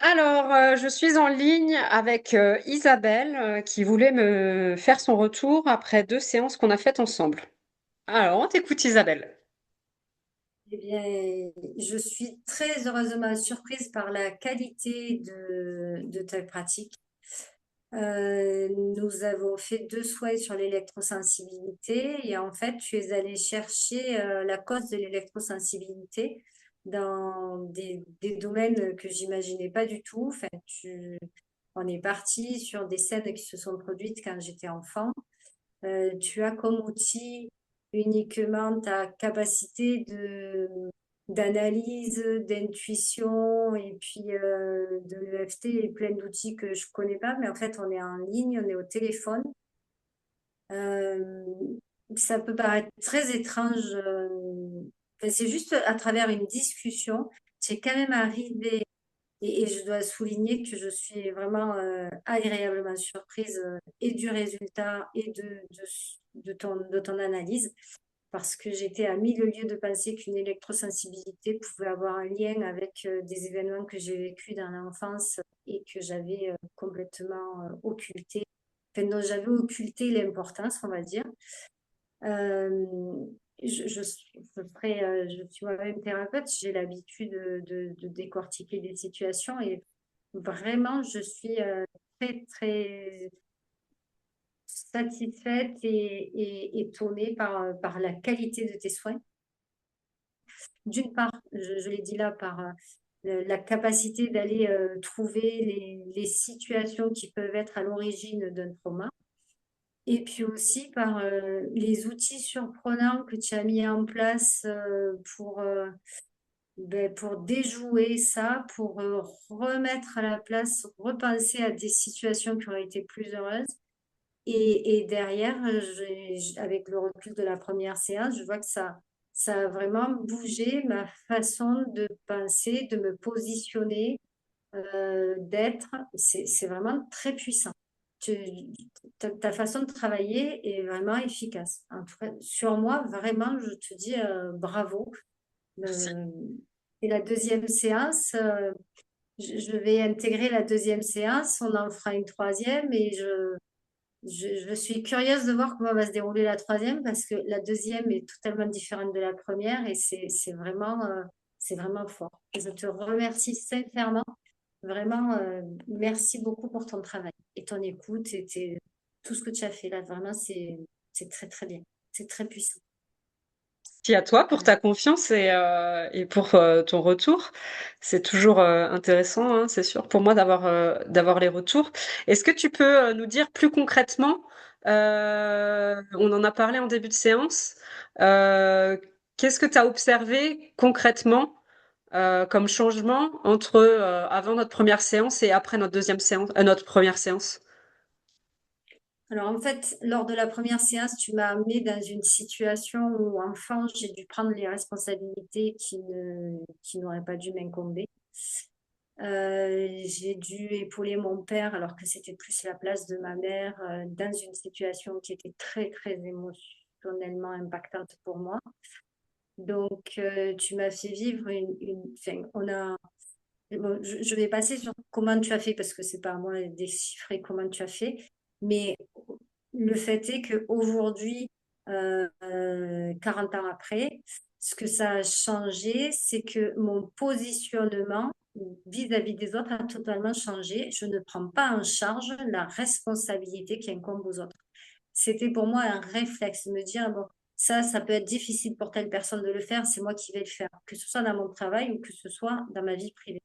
Alors, je suis en ligne avec Isabelle qui voulait me faire son retour après 2 séances qu'on a faites ensemble. Alors, on t'écoute Isabelle. Eh bien, je suis très heureusement surprise par la qualité de ta pratique. Nous avons fait 2 soins sur l'électrosensibilité et en fait, tu es allé chercher la cause de l'électrosensibilité dans des domaines que j'imaginais pas du tout. Enfin, on est parti sur des scènes qui se sont produites quand j'étais enfant. Tu as comme outil uniquement ta capacité d'analyse, d'intuition et puis de l'EFT et plein d'outils que je connais pas, mais en fait on est en ligne, on est au téléphone. Euh, Ça peut paraître très étrange. Enfin, c'est juste à travers une discussion, j'ai quand même arrivé et je dois souligner que je suis vraiment agréablement surprise et du résultat et de ton analyse, parce que j'étais à mille lieues de penser qu'une électrosensibilité pouvait avoir un lien avec des événements que j'ai vécus dans l'enfance et que j'avais complètement occulté, enfin, dont j'avais occulté l'importance, on va dire. Euh, je suis moi-même thérapeute, j'ai l'habitude de décortiquer des situations et vraiment, je suis très, très satisfaite et étonnée par la qualité de tes soins. D'une part, je l'ai dit là, par la capacité d'aller trouver les situations qui peuvent être à l'origine d'un trauma. Et puis aussi par les outils surprenants que tu as mis en place pour déjouer ça, pour remettre à la place, repenser à des situations qui auraient été plus heureuses. Et derrière, avec le recul de la première séance, je vois que ça a vraiment bougé ma façon de penser, de me positionner, d'être. C'est vraiment très puissant. Ta façon de travailler est vraiment efficace. En tout cas, sur moi, vraiment, je te dis bravo. Merci. Euh, et la deuxième séance, je vais intégrer la deuxième séance. On en fera une troisième et je suis curieuse de voir comment va se dérouler la troisième parce que la deuxième est totalement différente de la première et c'est vraiment fort. Je te remercie sincèrement. Vraiment, merci beaucoup pour ton travail et ton écoute et tout ce que tu as fait là. Vraiment, c'est très, très bien. C'est très puissant. Merci à toi pour Voilà. ta confiance et pour ton retour. C'est toujours intéressant, hein, c'est sûr, pour moi d'avoir les retours. Est-ce que tu peux nous dire plus concrètement, on en a parlé en début de séance, euh, qu'est-ce que tu as observé concrètement comme changement entre avant notre première séance et après notre deuxième séance, notre première séance? Alors, en fait, lors de la première séance, tu m'as amené dans une situation où, enfin, j'ai dû prendre les responsabilités qui n'auraient pas dû m'incomber. J'ai dû épauler mon père alors que c'était plus la place de ma mère dans une situation qui était très, très émotionnellement impactante pour moi. Donc, tu m'as fait vivre enfin, bon, je vais passer sur comment tu as fait parce que c'est pas à moi de déchiffrer comment tu as fait. Mais le fait est qu'aujourd'hui, 40 ans après, ce que ça a changé, c'est que mon positionnement vis-à-vis des autres a totalement changé. Je ne prends pas en charge la responsabilité qui incombe aux autres. C'était pour moi un réflexe, me dire, bon, ça peut être difficile pour telle personne de le faire, c'est moi qui vais le faire, que ce soit dans mon travail ou que ce soit dans ma vie privée.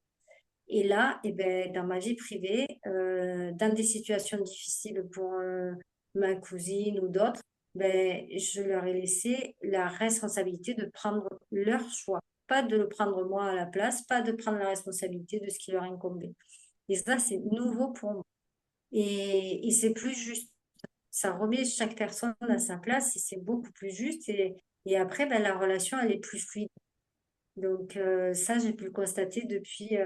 Et là, eh ben, dans ma vie privée, dans des situations difficiles pour ma cousine ou d'autres, ben, je leur ai laissé la responsabilité de prendre leur choix, pas de le prendre moi à la place, pas de prendre la responsabilité de ce qui leur incombait. Et ça, c'est nouveau pour moi. Et c'est plus juste. Ça remet chaque personne à sa place et c'est beaucoup plus juste. Et après, ben, la relation, elle est plus fluide. Donc ça, j'ai pu le constater depuis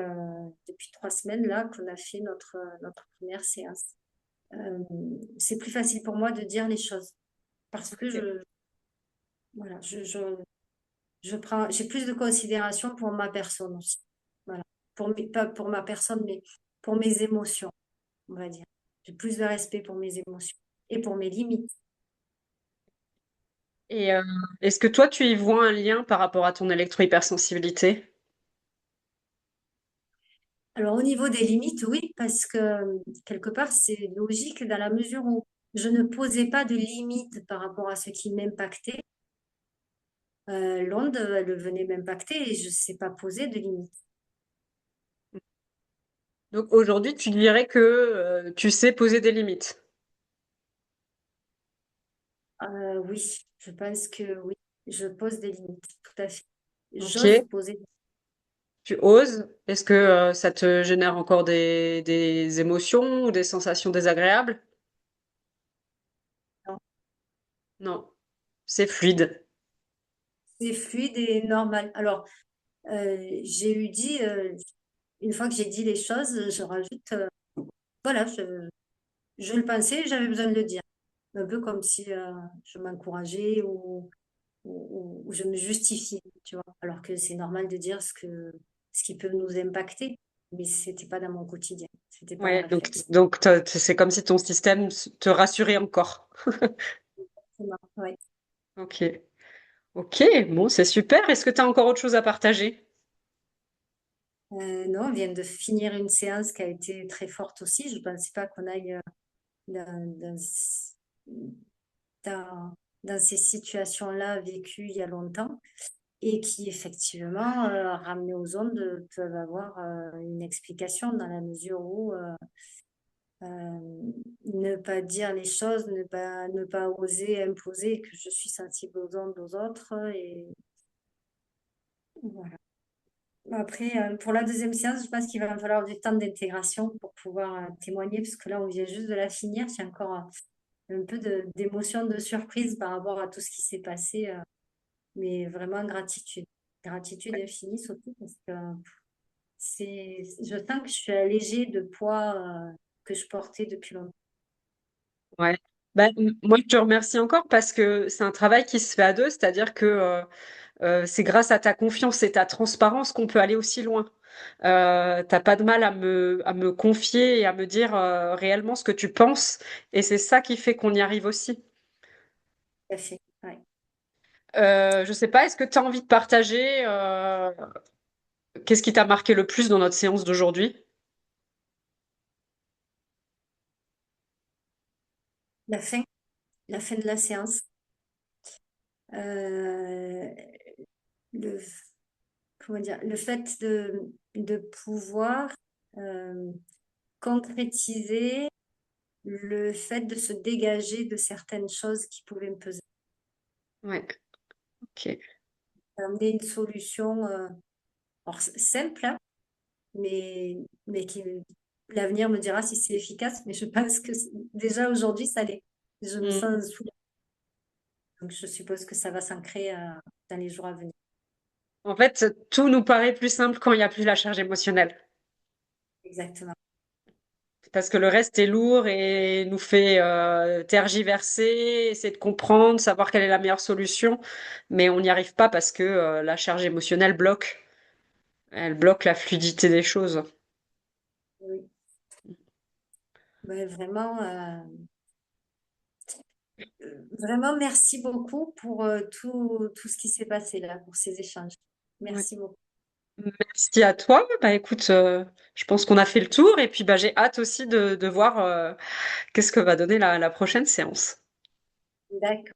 3 semaines là qu'on a fait notre première séance. Euh, c'est plus facile pour moi de dire les choses parce que voilà, j'ai plus de considération pour ma personne aussi. Voilà. pas pour ma personne, mais pour mes émotions, on va dire. J'ai plus de respect pour mes émotions et pour mes limites. Et est-ce que toi, tu y vois un lien par rapport à ton électro-hypersensibilité? Alors, au niveau des limites, oui, parce que quelque part, c'est logique dans la mesure où je ne posais pas de limites par rapport à ce qui m'impactait. L'onde, elle venait m'impacter et je ne sais pas poser de limites. Donc aujourd'hui, tu dirais que tu sais poser des limites. Oui, je pense que oui, je pose des limites, tout à fait. J'ose Ok. poser des Tu oses? Est-ce que ça te génère encore des émotions ou des sensations désagréables? limites. Non, c'est fluide. C'est fluide et normal. Alors, j'ai eu dit, une fois que j'ai dit les choses, je rajoute, voilà, je le pensais, j'avais besoin de le dire. Un peu comme si je m'encourageais ou je me justifiais, tu vois. Alors que c'est normal de dire ce qui peut nous impacter, mais c'était pas dans mon quotidien, c'était pas un Ouais, donc réflexe. c'est comme si ton système te rassurait encore. Ouais. Ok, ok, bon, c'est super. Est-ce que tu as encore autre chose à partager? Non, on vient de finir une séance qui a été très forte aussi. Je ne pensais pas qu'on aille dans, dans, dans, dans ces situations-là vécues il y a longtemps et qui effectivement, ramenées aux ondes, peuvent avoir une explication dans la mesure où ne pas dire les choses, ne pas oser imposer que je suis sensible aux ondes aux autres. Et voilà. Après, pour la deuxième séance, je pense qu'il va me falloir du temps d'intégration pour pouvoir témoigner, parce que là, on vient juste de la finir. J'ai encore un peu d'émotion, de surprise par rapport à tout ce qui s'est passé, mais vraiment gratitude. Gratitude infinie, surtout parce que je sens que je suis allégée de poids que je portais depuis longtemps. Ouais. Bah, moi, je te remercie encore parce que c'est un travail qui se fait à deux, c'est-à-dire que c'est grâce à ta confiance et ta transparence qu'on peut aller aussi loin. T'as pas de mal à me confier et à me dire réellement ce que tu penses, et c'est ça qui fait qu'on y arrive aussi. Tout à fait. Ouais. Je sais pas, est-ce que tu as envie de partager qu'est-ce qui t'a marqué le plus dans notre séance d'aujourd'hui? La fin, la fin de la séance. Euh, le, comment dire, le fait de pouvoir euh, concrétiser le fait de se dégager de certaines choses qui pouvaient me peser. Ouais, ok. Amener une solution alors, simple, hein, mais qui l'avenir me dira si c'est efficace. Mais je pense que déjà aujourd'hui, ça l'est. Je me Mm. sens soulagée. Donc je suppose que ça va s'ancrer dans les jours à venir. En fait, tout nous paraît plus simple quand il n'y a plus la charge émotionnelle. Exactement. Parce que le reste est lourd et nous fait tergiverser, essayer de comprendre, savoir quelle est la meilleure solution, mais on n'y arrive pas parce que la charge émotionnelle bloque. Elle bloque la fluidité des choses. Oui. Ouais, vraiment, vraiment, merci beaucoup pour tout ce qui s'est passé là, pour ces échanges. Ouais. Merci beaucoup. Merci à toi. Bah écoute, je pense qu'on a fait le tour et puis bah j'ai hâte aussi de voir qu'est-ce que va donner la prochaine séance. D'accord.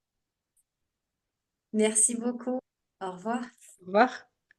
Merci beaucoup. Au revoir. Au revoir.